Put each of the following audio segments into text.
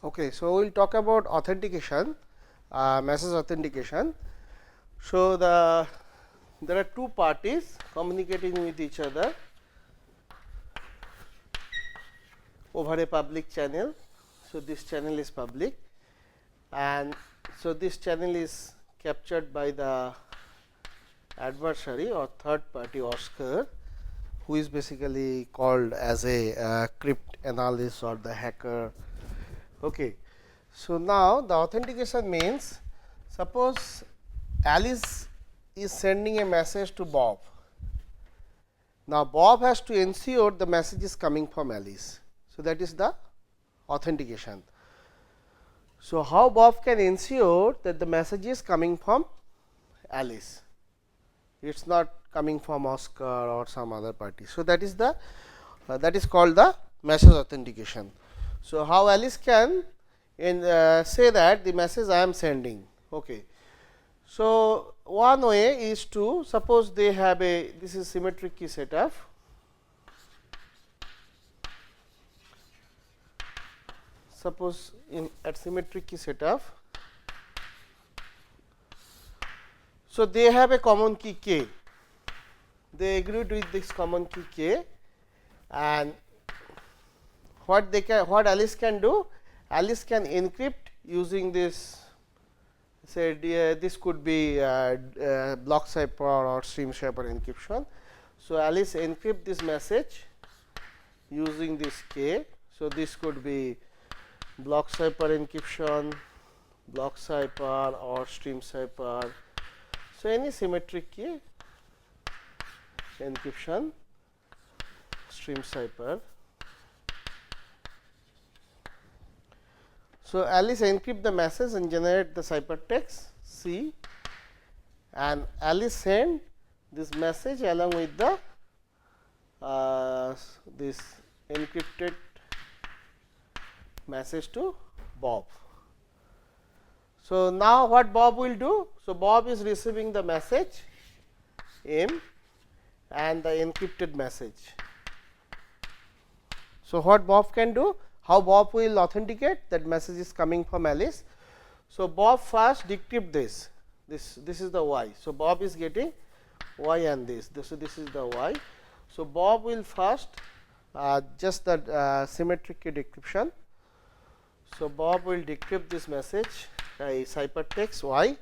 Okay, so we will talk about authentication, message authentication. So there are two parties communicating with each other over a public channel. So this channel is public, and so this channel is captured by the adversary or third party Oscar, who is basically called as a crypt analyst or the hacker. Okay. So now the authentication means, suppose Alice is sending a message to Bob. Now Bob has to ensure the message is coming from Alice. So that is the authentication. So how Bob can ensure that the message is coming from Alice? It's not coming from Oscar or some other party. So that is the that is called the message authentication. So how Alice can say that the message I am sending. Okay. So one way is to, suppose they have a, this is symmetric key setup. Suppose in at symmetric key setup, so they have a common key k. They agreed with this common key k, and what Alice can do? Alice can encrypt using this. Say this could be block cipher or stream cipher encryption. So Alice encrypt this message using this k. So this could be block cipher encryption, block cipher or stream cipher. So any symmetric key encryption, stream cipher. So Alice encrypt the message and generate the ciphertext C, and Alice send this message along with the this encrypted message to Bob. So now what Bob will do? So Bob is receiving the message M and the encrypted message. So what Bob can do? How Bob will authenticate that message is coming from Alice? So Bob first decrypt this. This is the Y. So Bob is getting Y and this. So this is the Y. So Bob will first just the symmetric key decryption. So Bob will decrypt this message by ciphertext Y.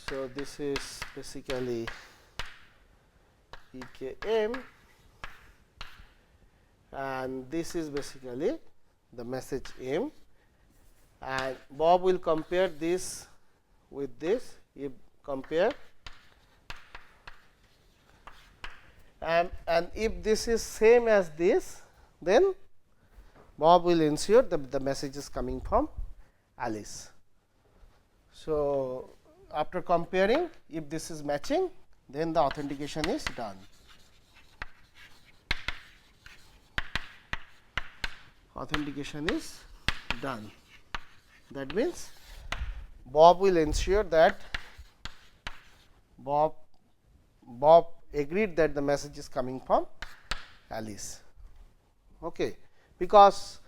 So this is basically EKM, and this is basically the message M, and Bob will compare this with this. If compare, and if this is same as this, then Bob will ensure that the message is coming from Alice. So after comparing, if this is matching, then the authentication is done. Authentication is done. That means Bob will ensure that Bob agreed that the message is coming from Alice. Okay. Because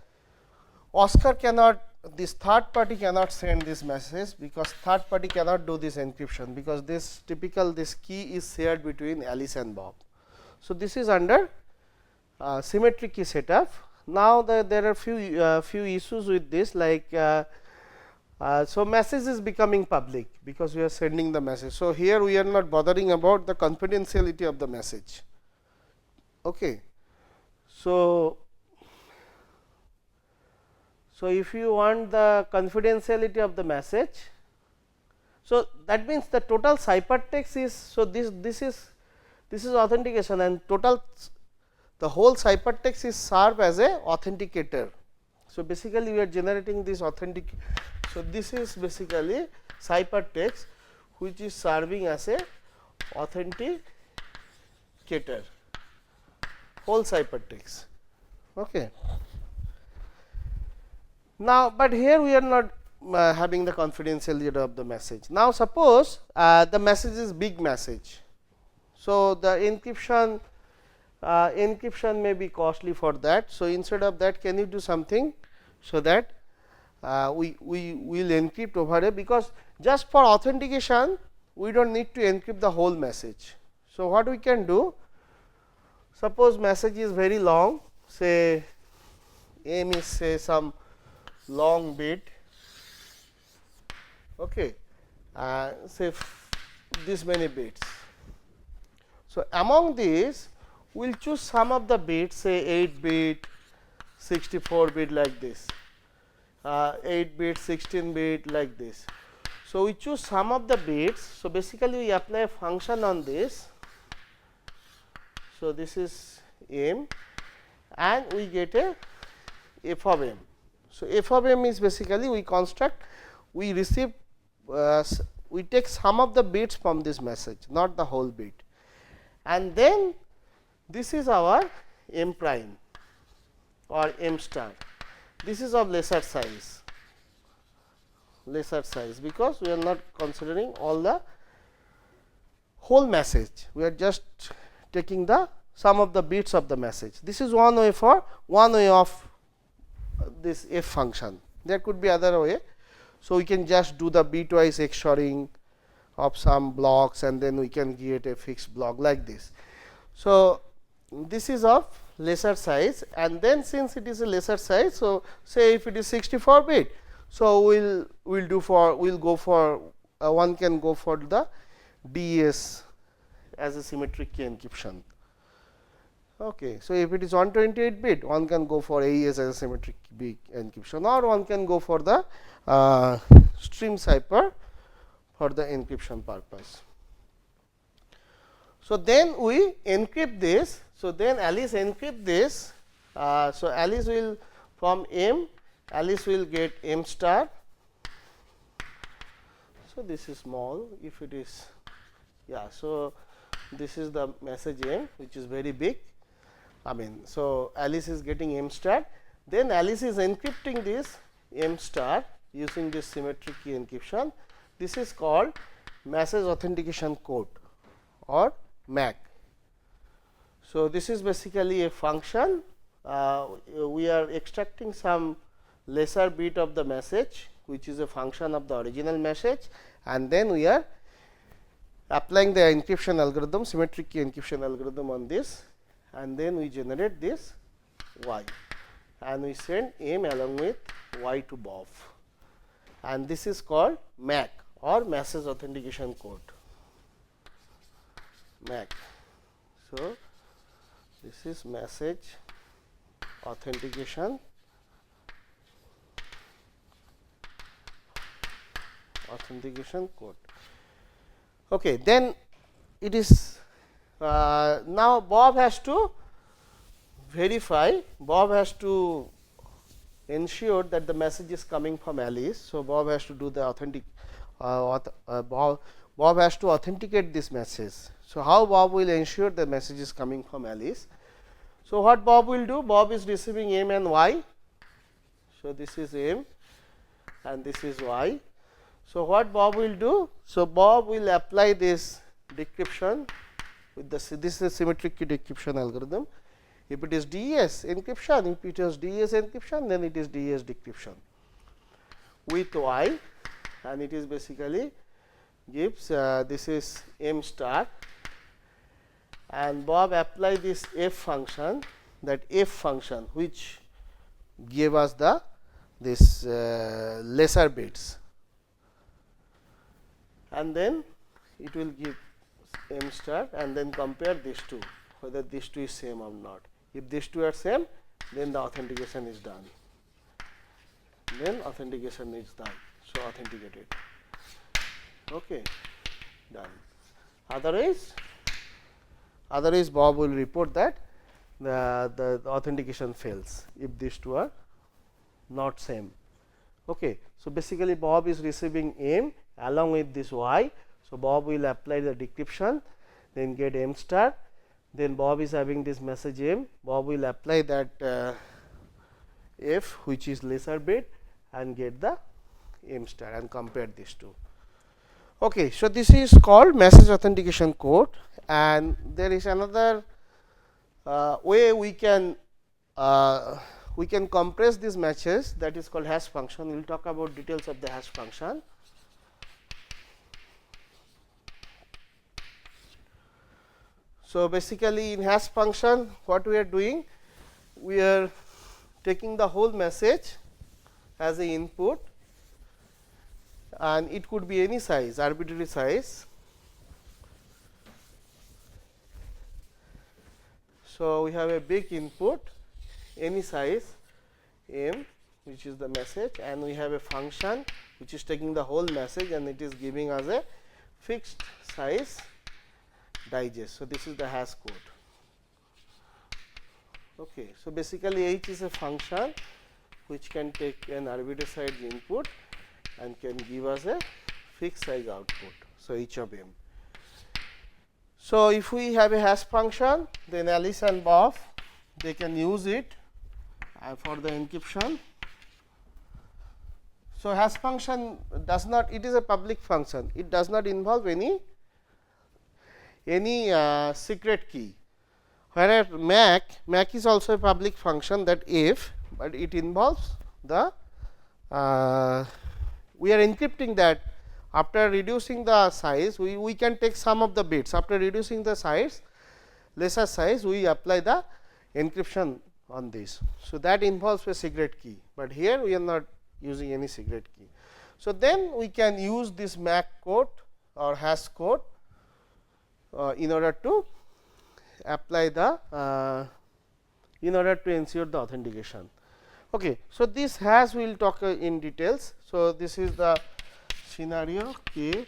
Oscar cannot, this third party cannot send this message, because third party cannot do this encryption, because this typical this key is shared between Alice and Bob. So this is under symmetric key setup. Now there are few issues with this, like so message is becoming public because we are sending the message. So here we are not bothering about the confidentiality of the message. Okay. So if you want the confidentiality of the message, so that means the total ciphertext is, so this is authentication, and total the whole ciphertext is served as a authenticator. So basically we are generating this authentic. So this is basically ciphertext which is serving as a authenticator, whole ciphertext. Okay. Now, but here we are not having the confidentiality of the message. Now suppose the message is big message. So the encryption may be costly for that. So instead of that, can you do something so that we will encrypt over here, because just for authentication we don't need to encrypt the whole message. So what we can do, suppose message is very long, say M is say some long bit, okay, say this many bits. So among these we will choose some of the bits, say 8 bit, 64 bit, like this, 8 bit, 16 bit, like this. So we choose some of the bits. So basically we apply a function on this. So this is M, and we get a f of m. So f of m is basically we construct, we receive, we take some of the bits from this message, not the whole bit, and then this is our m prime or m star. This is of lesser size, because we are not considering all the whole message, we are just taking the some of the bits of the message. This is one way of this f function. There could be other way. So we can just do the bitwise XORing of some blocks, and then we can create a fixed block like this. So this is of lesser size, and then since it is a lesser size, so say if it is 64 bit, so we'll go for one can go for the DES as a symmetric key encryption. Okay, so if it is 128 bit, one can go for AES as a symmetric key encryption, or one can go for the stream cipher for the encryption purpose. So then we encrypt this. So then Alice encrypt this. So Alice will, from M, Alice will get M star. So this is small. If it is, yeah. So this is the message M, which is very big. I mean, so Alice is getting M star. Then Alice is encrypting this M star using this symmetric key encryption. This is called message authentication code, or MAC. So this is basically a function. We are extracting some lesser bit of the message, which is a function of the original message, and then we are applying the encryption algorithm, symmetric key encryption algorithm on this, and then we generate this Y, and we send M along with Y to Bob, and this is called MAC, or message authentication code, MAC. So this is message authentication code. Okay, then it is now Bob has to verify, Bob has to ensure that the message is coming from Alice. So Bob has to do the Bob has to authenticate this message. So how Bob will ensure the message is coming from Alice? So what Bob will do? Bob is receiving M and Y. So this is M and this is Y. So what Bob will do? So Bob will apply this decryption with this is a symmetric key decryption algorithm. If it is DES encryption, if it is DES encryption, then it is DES decryption with Y, and it is basically gives this is M star, and Bob apply this F function, that F function which gave us the this lesser bits, and then it will give M star, and then compare these two, whether these two is same or not. If these two are same, then the authentication is done. Then authentication is done. So authenticated. Okay, done. Otherwise Bob will report that the authentication fails if these two are not same. Okay, so basically Bob is receiving M along with this Y. So Bob will apply the decryption, then get M star. Then Bob is having this message M. Bob will apply that F, which is lesser bit, and get the M star and compare these two. Okay, so this is called message authentication code, and there is another way we can we can compress these matches, that is called hash function. We will talk about details of the hash function. So, basically in hash function what we are doing, we are taking the whole message as a input, and it could be any size, arbitrary size. So, we have a big input any size m, which is the message, and we have a function which is taking the whole message and it is giving us a fixed size digest. So, this is the hash code. Okay. So, basically h is a function which can take an arbitrary size input and can give us a fixed size output. So, h of m. So, if we have a hash function, then Alice and Bob, they can use it for the encryption. So, hash function does not, it is a public function, it does not involve any secret key. Whereas MAC is also a public function, that if, but it involves the we are encrypting that. After reducing the size, we can take some of the bits. After reducing the size, lesser size, we apply the encryption on this. So, that involves a secret key, but here we are not using any secret key. So, then we can use this MAC code or hash code in order to apply the in order to ensure the authentication. Okay. So, this hash we will talk in details. So, this is the scenario k.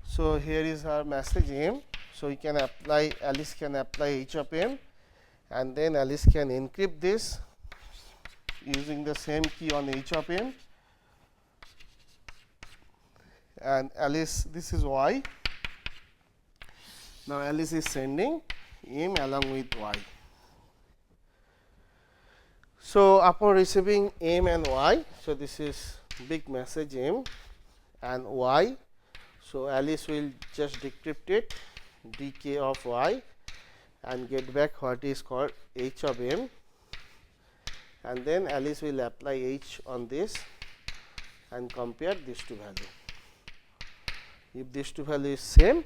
So, here is our message m. So, we can apply, Alice can apply h of m, and then Alice can encrypt this using the same key on h of m, and Alice, this is y. Now, Alice is sending m along with y. So, upon receiving m and y, so this is big message m and y. So, Alice will just decrypt it dk of y and get back what is called h of m, and then Alice will apply h on this and compare these two values. If these two values is same,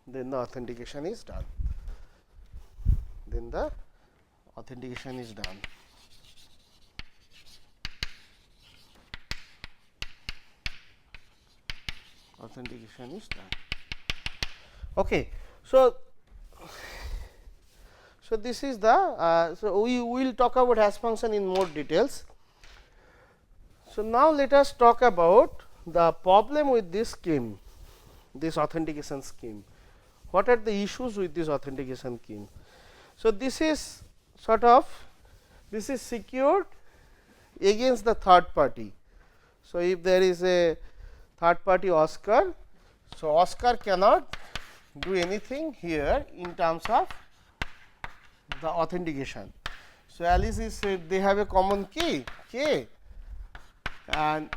then the authentication is done. Then the authentication is done. Authentication is done. Okay. So, this is the so we will talk about hash function in more details. So, now let us talk about the problem with this scheme, this authentication scheme. What are the issues with this authentication scheme? So, this is sort of, this is secured against the third party. So, if there is a third party Oscar, so Oscar cannot do anything here in terms of the authentication. So, Alice is they have a common key k, and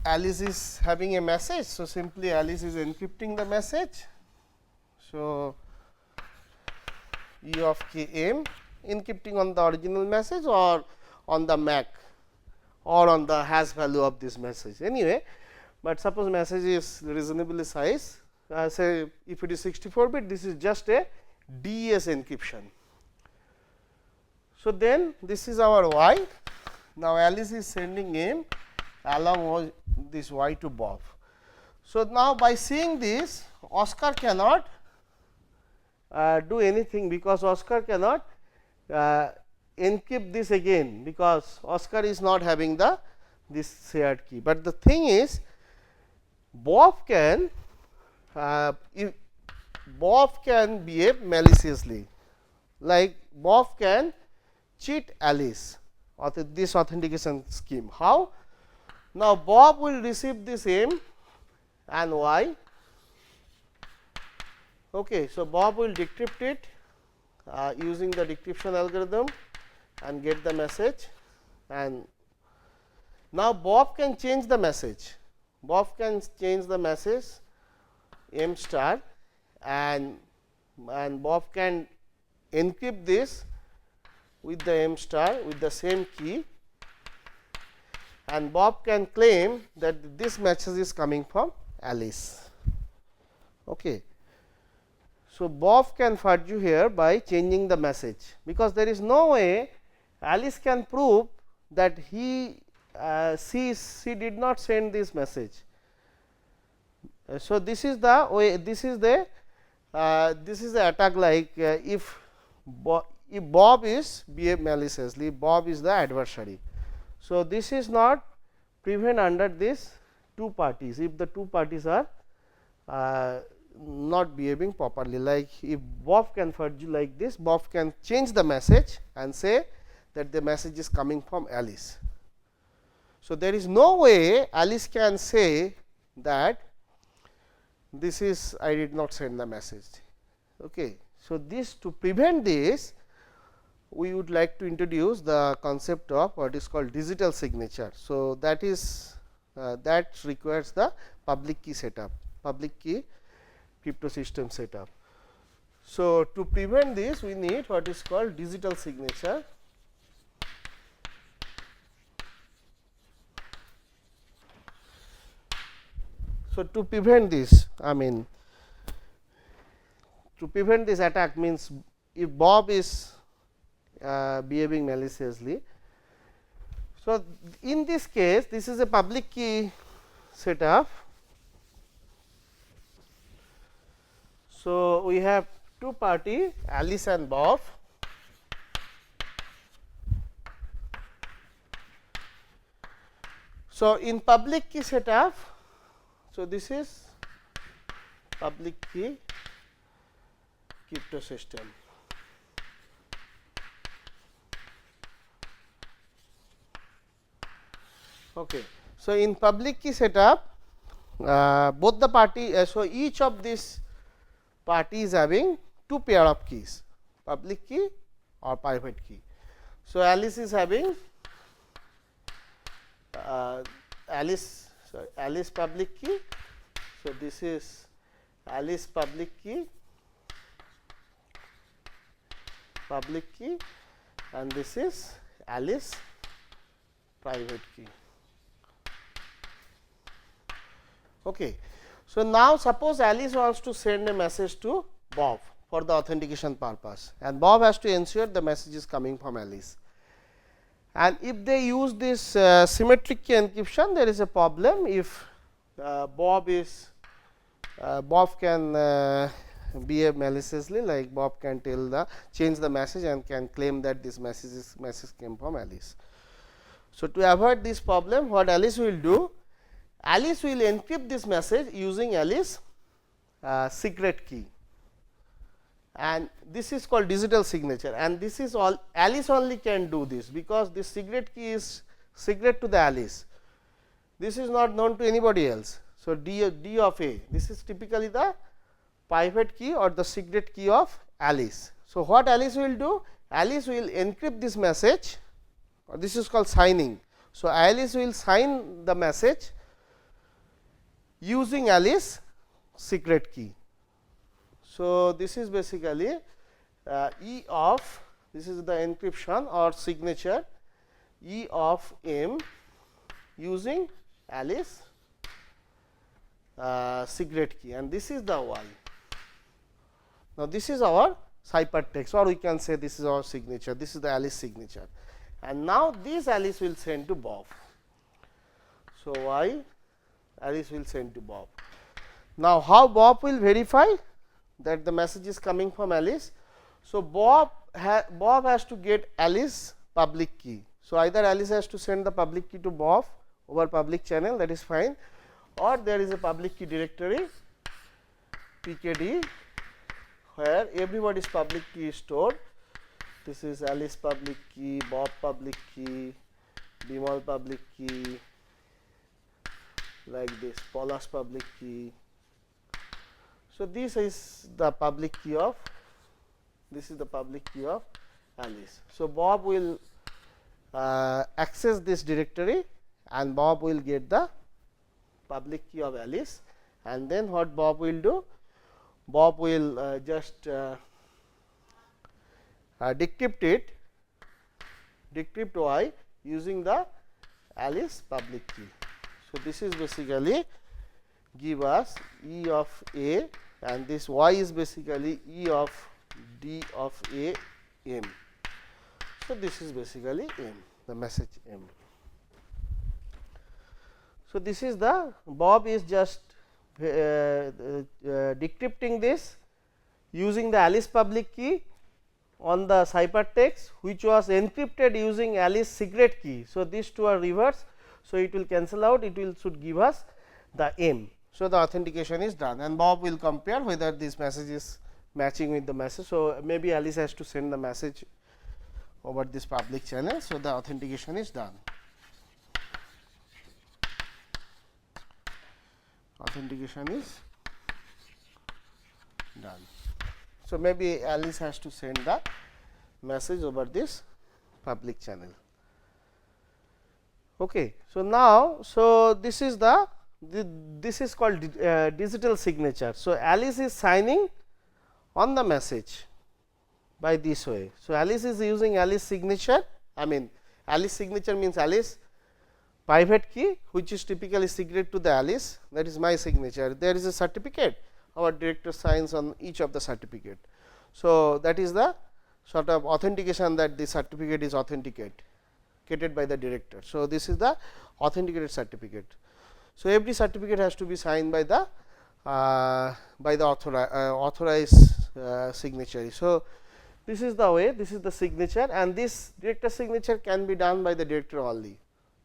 Alice is having a message. So, simply Alice is encrypting the message. So, E of k m encrypting on the original message or on the MAC or on the hash value of this message anyway, but suppose message is reasonably size, say if it is 64 bit, this is just a DES encryption. So, then this is our y. Now, Alice is sending m along with this y to Bob. So, now by seeing this, Oscar cannot do anything, because Oscar cannot encrypt this again, because Oscar is not having the this shared key. But the thing is, Bob can if Bob can behave maliciously, like Bob can cheat Alice of this authentication scheme. How? Now, Bob will receive this m and y. Okay, so, Bob will decrypt it using the decryption algorithm and get the message, and now Bob can change the message. Bob can change the message m star, and Bob can encrypt this with the m star with the same key, and Bob can claim that this message is coming from Alice. Okay. So, Bob can fudge you here by changing the message, because there is no way Alice can prove that she did not send this message. So, this is the way, this is the attack, like if Bob is behave maliciously, Bob is the adversary. So, this is not prevent under this two parties, if the two parties are not behaving properly. Like if Bob can fudge you like this, Bob can change the message and say that the message is coming from Alice. So, there is no way Alice can say that this is I did not send the message. Okay. So, this to prevent this, we would like to introduce the concept of what is called digital signature. So, that is that requires the public key setup, public key crypto system setup. So, to prevent this, we need what is called digital signature. So, to prevent this, I mean to prevent this attack, means if Bob is behaving maliciously. So, in this case, this is a public key setup. So, we have two party, Alice and Bob. So, in public key setup, so this is public key crypto system. Okay. So, in public key setup, both the party, so each of these party is having two pair of keys, public key or private key. So, Alice is having Alice public key. So, this is Alice public key, and this is Alice private key. Okay. So, now suppose Alice wants to send a message to Bob for the authentication purpose, and Bob has to ensure the message is coming from Alice. And if they use this symmetric key encryption, there is a problem. If Bob can behave maliciously, like Bob can change the message and can claim that this message came from Alice. So, to avoid this problem, what Alice will do? Alice will encrypt this message using Alice secret key, and this is called digital signature, and this is all Alice only can do this, because this secret key is secret to the Alice. This is not known to anybody else. So, D of A, this is typically the private key or the secret key of Alice. So, what Alice will do? Alice will encrypt this message, or this is called signing. So, Alice will sign the message using Alice secret key. So, this is basically E of, this is the encryption or signature E of M using Alice secret key, and this is the Y. Now, this is our ciphertext, or we can say this is our signature, this is the Alice signature, and now this Alice will send to Bob. So, Y Alice will send to Bob. Now, how Bob will verify that the message is coming from Alice? So, Bob has to get Alice public key. So, either Alice has to send the public key to Bob over public channel, that is fine, or there is a public key directory PKD where everybody's public key is stored. This is Alice public key, Bob public key, Bimal public key, like this, Paula's public key. So, this is the public key of, this is the public key of Alice. So, Bob will access this directory, and Bob will get the public key of Alice, and then what Bob will do? Bob will just decrypt it, decrypt Y using the Alice public key. So, this is basically give us E of A, and this Y is basically E of D of A M. So, this is basically M, the message M. So, this is the Bob is just decrypting this using the Alice public key on the ciphertext, which was encrypted using Alice secret key. So, these two are reverse. So, it will cancel out, it will should give us the M. So, the authentication is done, and Bob will compare whether this message is matching with the message. So, maybe Alice has to send the message over this public channel. So, the authentication is done. Authentication is done. So, maybe Alice has to send the message over this public channel. Okay. So, now, this is this is called digital signature. So, Alice is signing on the message by this way. So, Alice is using Alice signature, I mean Alice signature means Alice private key, which is typically secret to the Alice, that is my signature. There is a certificate, our director signs on each of the certificate. So, that is the sort of authentication that the certificate is authenticated by the director. So, this is the authenticated certificate. So, every certificate has to be signed by the authorized signatory. So, this is the way, this is the signature, and this director signature can be done by the director only.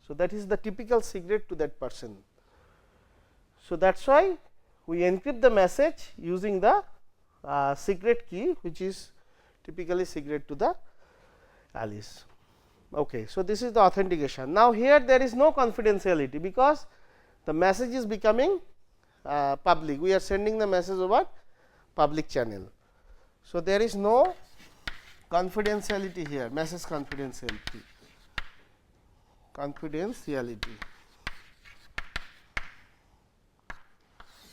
So, that is the typical secret to that person. So, that is why we encrypt the message using the secret key, which is typically secret to the Alice. Okay. So, this is the authentication. Now, here there is no confidentiality, because the message is becoming public. We are sending the message over public channel. So, there is no confidentiality here, message confidentiality.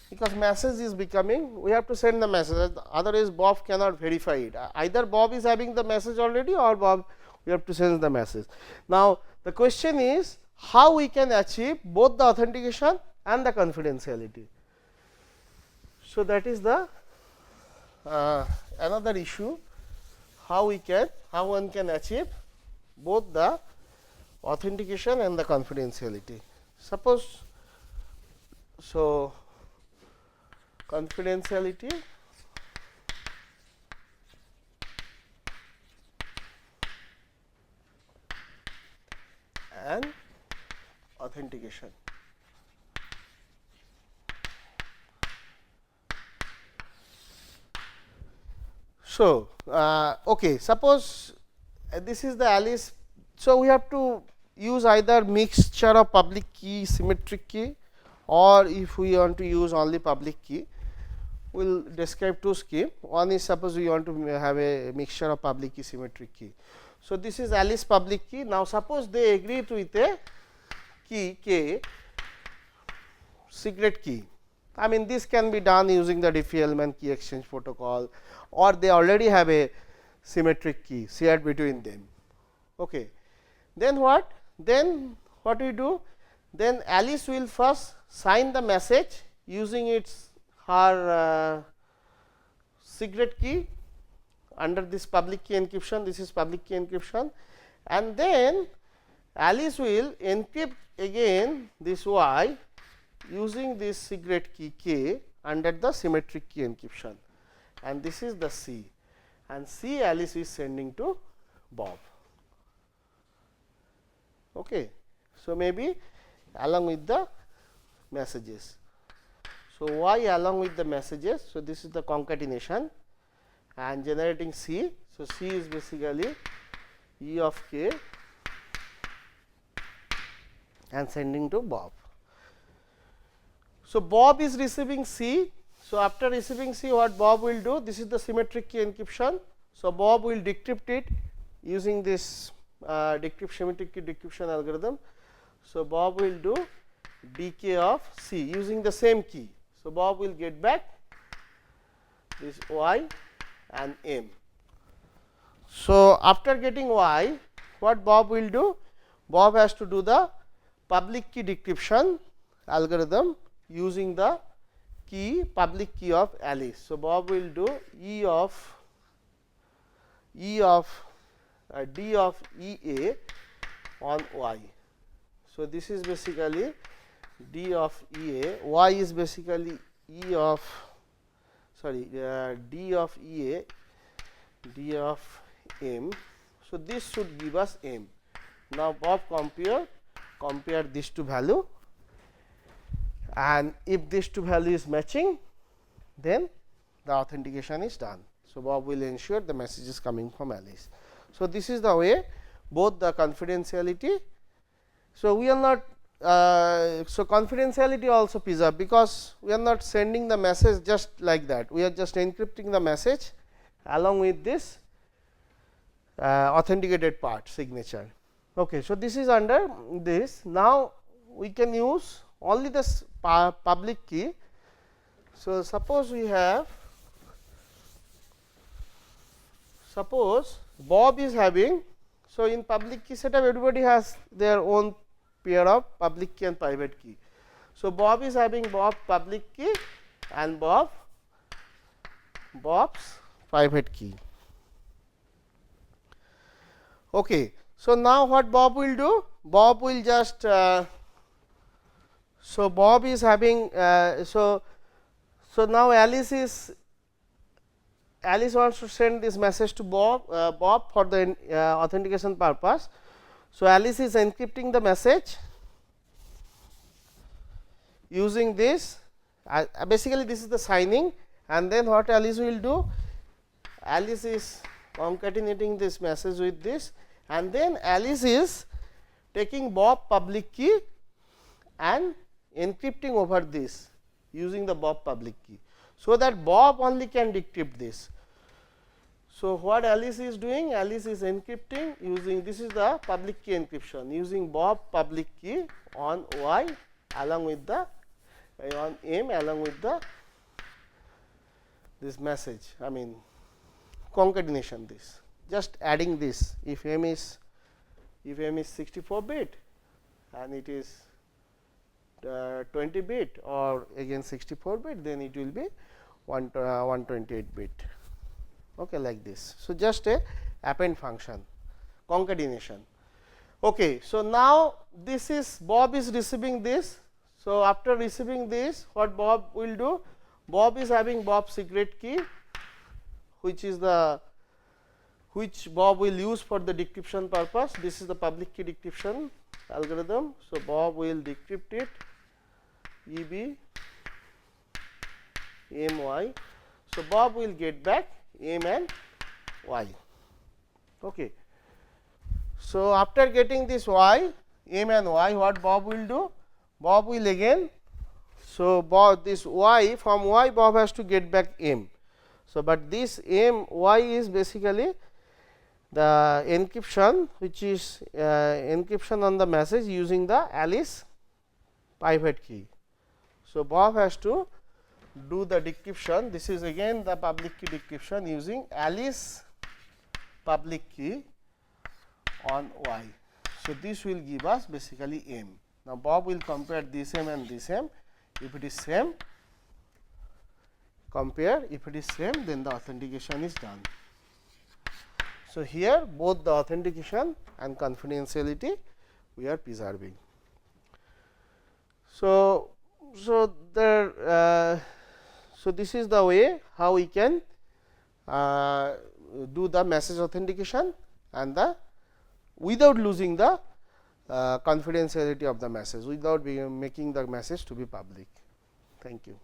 Because message is becoming, we have to send the message, otherwise Bob cannot verify it. Either Bob is having the message already, or Bob we have to send the message. Now, the question is how we can achieve both the authentication and the confidentiality. So, that is the another issue, how one can achieve both the authentication and the confidentiality. Suppose, so confidentiality and authentication. So, okay, suppose this is the Alice. So, we have to use either mixture of public key, symmetric key, or if we want to use only public key, we will describe two schemes. One is, suppose we want to have a mixture of public key, symmetric key. So, this is Alice public key. Now, suppose they agree with a key K, secret key. I mean, this can be done using the Diffie-Hellman key exchange protocol, or they already have a symmetric key shared between them. Okay. Then what? Then what we do? Then Alice will first sign the message using her secret key under this public key encryption. This is public key encryption, and then Alice will encrypt again this Y using this secret key K under the symmetric key encryption, and this is the C, and C Alice is sending to Bob. Okay. So, maybe along with the messages. So, Y along with the messages. So, this is the concatenation and generating C. So, C is basically E of K and sending to Bob. So, Bob is receiving C. So, after receiving C, what Bob will do? This is the symmetric key encryption. So, Bob will decrypt it using this symmetric key decryption algorithm. So, Bob will do dk of C using the same key. So, Bob will get back this Y and M. So, after getting Y, what Bob will do? Bob has to do the public key decryption algorithm using the key public key of Alice. So, Bob will do D of EA on Y. So, this is basically D of EA, Y is basically D of EA, D of M. So, this should give us M. Now, Bob compare these two value, and if these two value is matching, then the authentication is done. So, Bob will ensure the message is coming from Alice. So, this is the way both the confidentiality. So, we are not so confidentiality also preserved, because we are not sending the message just like that, we are just encrypting the message along with this authenticated part signature. Okay. So, this is under this. Now, we can use only this public key. So, suppose Bob is having, so in public key setup everybody has their own pair of public key and private key. So, Bob is having Bob public key and Bob's private key. Okay. So, now what Bob will do? Bob will just so Bob is having so now Alice wants to send this message to Bob for the authentication purpose. So, Alice is encrypting the message using this, basically this is the signing, and then what Alice will do? Alice is concatenating this message with this, and then Alice is taking Bob public key and encrypting over this using the Bob public key, so that Bob only can decrypt this. So, what Alice is doing? Alice is encrypting using, this is the public key encryption, using Bob public key on Y along with the on M along with the this message, I mean concatenation, this just adding this, if M is 64 bit and it is 20 bit or again 64 bit, then it will be 128 bit. Okay, like this. So, just a append function concatenation. Okay. So, now this is Bob is receiving this. So, after receiving this, what Bob will do? Bob is having Bob's secret key, which Bob will use for the decryption purpose. This is the public key decryption algorithm. So, Bob will decrypt it EB MY. So, Bob will get back M and Y. Okay. So, after getting this Y, M and Y, what Bob will do? Bob will again, so Bob, this Y, from Y Bob has to get back M. So, but this M Y is basically the encryption, which is encryption on the message using the Alice private key. So, Bob has to do the decryption. This is again the public key decryption using Alice public key on Y. So, this will give us basically M. Now, Bob will compare this M and this M. If it is same, compare. If it is same, then the authentication is done. So, here both the authentication and confidentiality we are preserving. So this is the way how we can do the message authentication and the without losing the confidentiality of the message, without making the message to be public. Thank you.